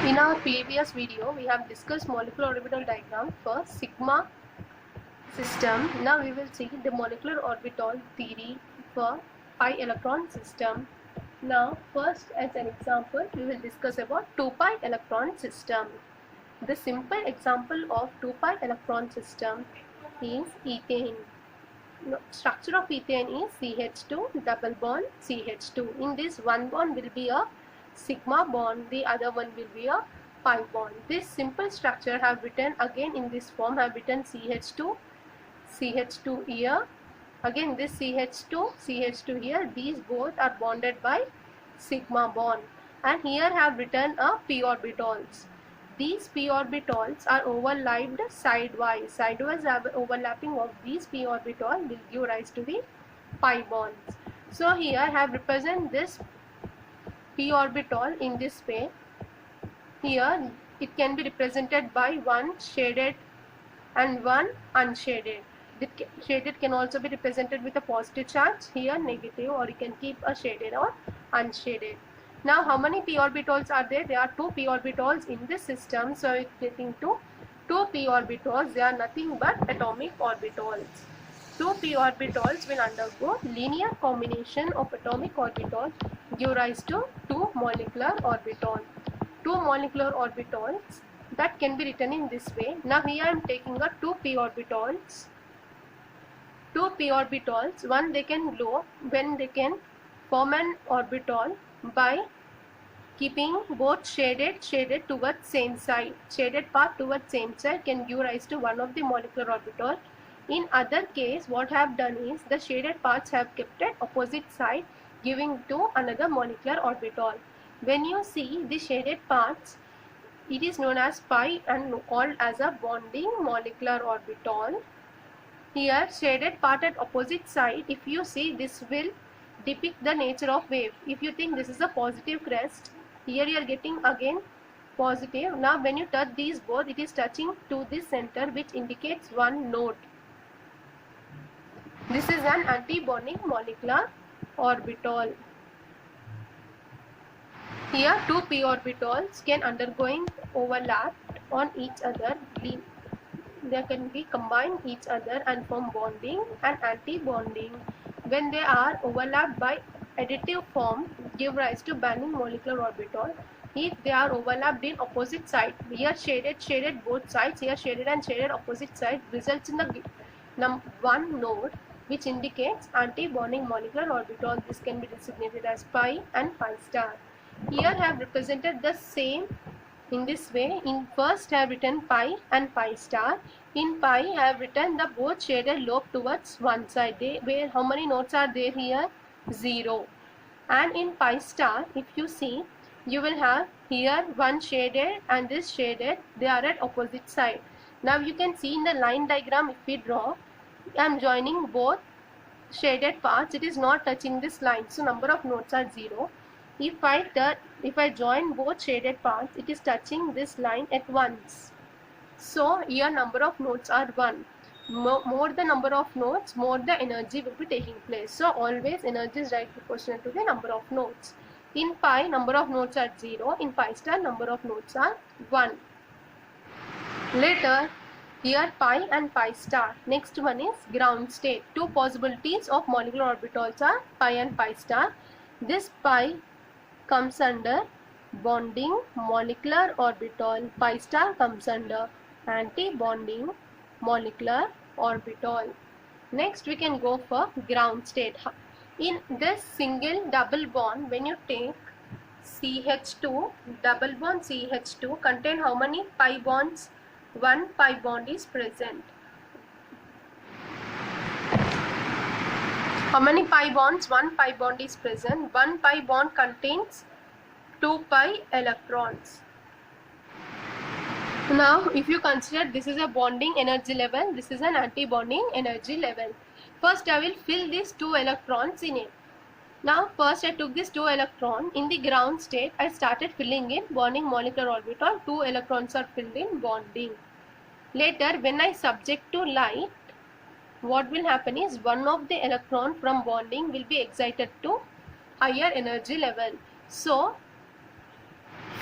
In our previous video, we have discussed molecular orbital diagram for sigma system. Now we will see the molecular orbital theory for pi electron system. Now first, as an example, we will discuss about 2 pi electron system. The simple example of 2 pi electron system is ethane. Structure of ethane is CH2 double bond CH2. In this, one bond will be a sigma bond, the other one will be a pi bond. This simple structure have written again in this form, have written CH2 here, again this CH2 here. These both are bonded by sigma bond, and here have written a p orbitals. These p orbitals are overlapped sidewise. Overlapping of these p orbital will give rise to the pi bonds. So here I have represent this p orbital in this way. Here it can be represented by one shaded and one unshaded. The shaded can also be represented with a positive charge, here negative, or you can keep a shaded or unshaded. Now how many p orbitals are there? There are 2 p orbitals in this system. So it's getting to 2 p orbitals. They are nothing but atomic orbitals. 2 p orbitals will undergo linear combination of atomic orbitals, give rise to 2 molecular orbitals. 2 molecular orbitals that can be written in this way. Now here I am taking a 2 p orbitals. 2 p orbitals, one they can glow when they can form an orbital by keeping both shaded towards same side. Shaded part towards same side can give rise to one of the molecular orbital. In other case, what I have done is the shaded parts have kept at opposite side, giving to another molecular orbital. When you see the shaded parts, it is known as pi and called as a bonding molecular orbital. Here shaded part at opposite side, if you see, this will depict the nature of wave. If you think this is a positive crest, here you are getting again positive. Now when you touch these both, it is touching to this center, which indicates one node. This is an anti-bonding molecular orbital. Here 2 p orbitals can undergoing overlap on each other. They can be combined each other and form bonding and anti-bonding. When they are overlapped by additive form, give rise to bonding molecular orbital. If they are overlapped in opposite side, here shaded both sides, here shaded and shaded opposite side, results in the one node, which indicates anti-bonding molecular orbital. This can be designated as pi and pi star. Here I have represented the same in this way. In first I have written pi and pi star. In pi I have written the both shaded lobe towards one side. Where how many nodes are there here? 0. And in pi star, if you see, you will have here one shaded and this shaded. They are at opposite side. Now you can see in the line diagram, if we draw, I am joining both shaded parts. It is not touching this line, so number of nodes are 0. If I join both shaded parts, it is touching this line at once. So here number of nodes are 1. More the number of nodes, more the energy will be taking place. So always energy is right proportional to the number of nodes. In pi, number of nodes are 0. In pi star, number of nodes are 1. Later, here pi and pi star. Next one is ground state. 2 possibilities of molecular orbitals are pi and pi star. This pi comes under bonding molecular orbital. Pi star comes under anti-bonding molecular orbital. Next we can go for ground state. In this single double bond, when you take CH2, double bond CH2 contain how many pi bonds? 1 pi bond is present. How many pi bonds? 1 pi bond is present. 1 pi bond contains 2 pi electrons. Now if you consider this is a bonding energy level, this is an anti-bonding energy level. First I will fill these 2 electrons in it. Now first I took this 2 electron. In the ground state, I started filling in bonding molecular orbital. 2 electrons are filled in bonding. Later when I subject to light, what will happen is one of the electron from bonding will be excited to higher energy level. So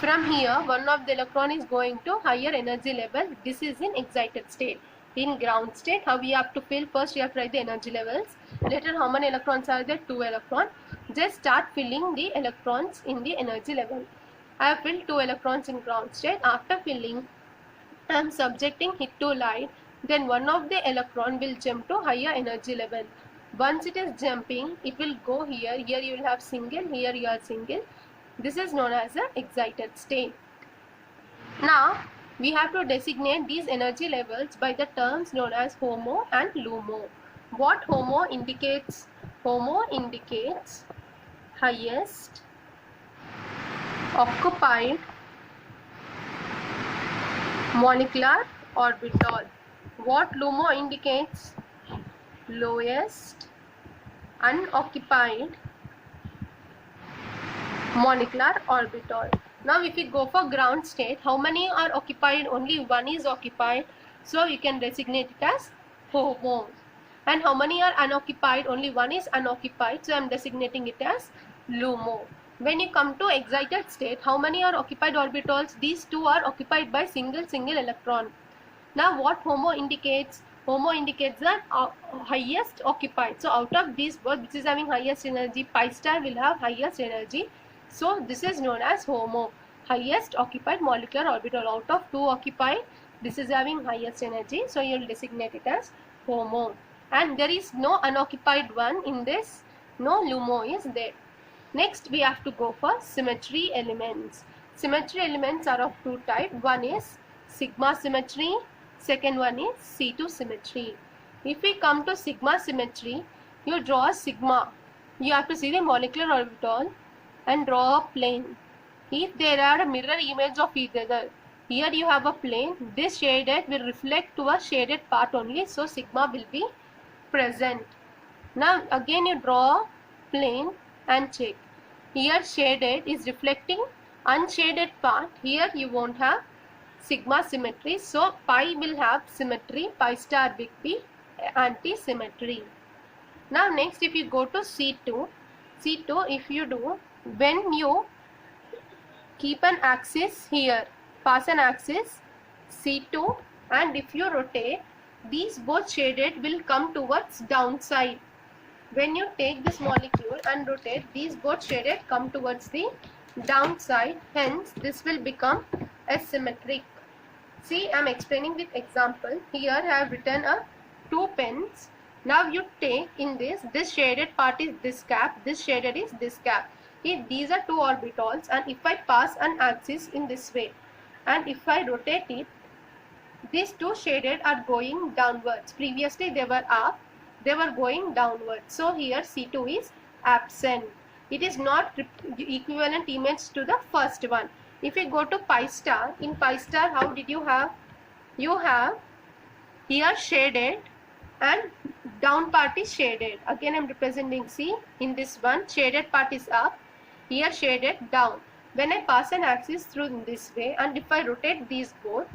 From here, one of the electron is going to higher energy level. This is in excited state. In ground state, how we have to fill? First, you have to write the energy levels. Later, how many electrons are there? 2 electrons. Just start filling the electrons in the energy level. I have filled 2 electrons in ground state. After filling, I am subjecting it to light. Then one of the electron will jump to higher energy level. Once it is jumping, it will go here. Here you will have single. Here you are single. This is known as the excited state. Now, we have to designate these energy levels by the terms known as HOMO and LUMO. What HOMO indicates? HOMO indicates highest occupied molecular orbital. What LUMO indicates? Lowest unoccupied molecular orbital. Now if we go for ground state, how many are occupied? Only one is occupied, so you can designate it as HOMO. And how many are unoccupied? Only one is unoccupied, so I am designating it as LUMO. When you come to excited state, how many are occupied orbitals? These two are occupied by single electron. Now what HOMO indicates? HOMO indicates the highest occupied. So out of these both, which is having highest energy, pi star will have highest energy. So this is known as HOMO, highest occupied molecular orbital. Out of 2 occupied, this is having highest energy, so you will designate it as HOMO. And there is no unoccupied one in this, no LUMO is there. Next we have to go for symmetry elements. Symmetry elements are of 2 types. One is sigma symmetry, second one is C2 symmetry. If we come to sigma symmetry, you draw a sigma. You have to see the molecular orbital and draw a plane. If there are a mirror image of each other, here you have a plane, this shaded will reflect to a shaded part only, so sigma will be present. Now again you draw a plane and check. Here shaded is reflecting unshaded part, here you won't have sigma symmetry, so pi will have symmetry, pi star will be anti-symmetry. Now next if you go to C2, if you do, when you keep an axis here, pass an axis C2, and if you rotate, these both shaded will come towards downside. When you take this molecule and rotate, these both shaded come towards the downside, hence this will become asymmetric. See, I am explaining with example. Here I have written 2 pens. Now you take in this shaded part is this cap, this shaded is this cap. If these are 2 orbitals, and if I pass an axis in this way and if I rotate it, these 2 shaded are going downwards. Previously they were up, they were going downwards. So here C2 is absent. It is not equivalent image to the first one. If we go to pi star, in pi star how did you have? You have here shaded and down part is shaded. Again I am representing, see, in this one shaded part is up, here shaded down. When I pass an axis through this way and if I rotate these both,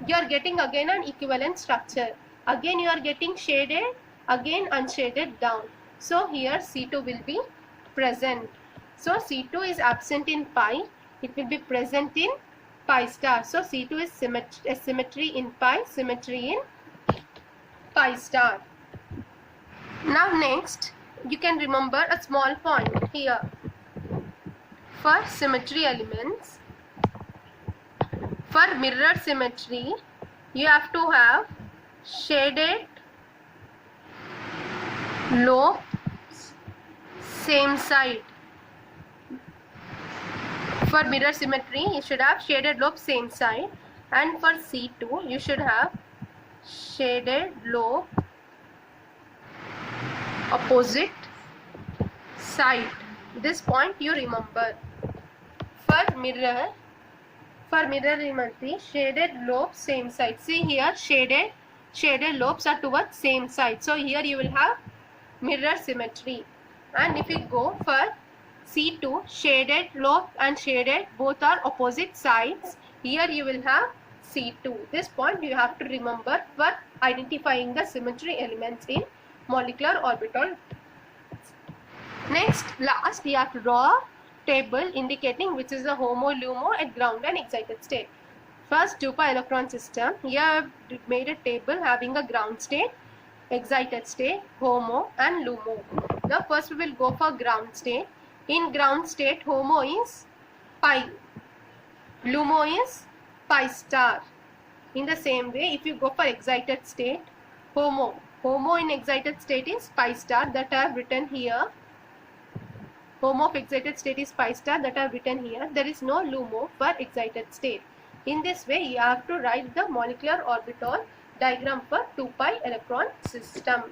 you are getting again an equivalent structure. Again you are getting shaded, again unshaded down. So here C2 will be present. So C2 is absent in pi, it will be present in pi star. So C2 is symmetry in pi, symmetry in pi star. Now next, you can remember a small point here. For symmetry elements, for mirror symmetry, you have to have shaded lobes same side. For mirror symmetry, you should have shaded lobe same side, and for C2 you should have shaded lobe opposite side. This point you remember. For mirror symmetry, shaded lobe same side. See here shaded lobes are towards same side. So here you will have mirror symmetry. And if you go for C2, shaded lobe and shaded both are opposite sides, here you will have C2. This point you have to remember for identifying the symmetry elements in molecular orbital. Next, last we have to draw table indicating which is the HOMO, LUMO at ground and excited state. First, 2pi electron system. Here I have made a table having a ground state, excited state, HOMO and LUMO. Now first we will go for ground state. In ground state, HOMO is pi, LUMO is pi star. In the same way, if you go for excited state, HOMO in excited state is pi star, that I have written here. HOMO of excited state is pi star, that I have written here. There is no LUMO for excited state. In this way, you have to write the molecular orbital diagram for 2pi electron system.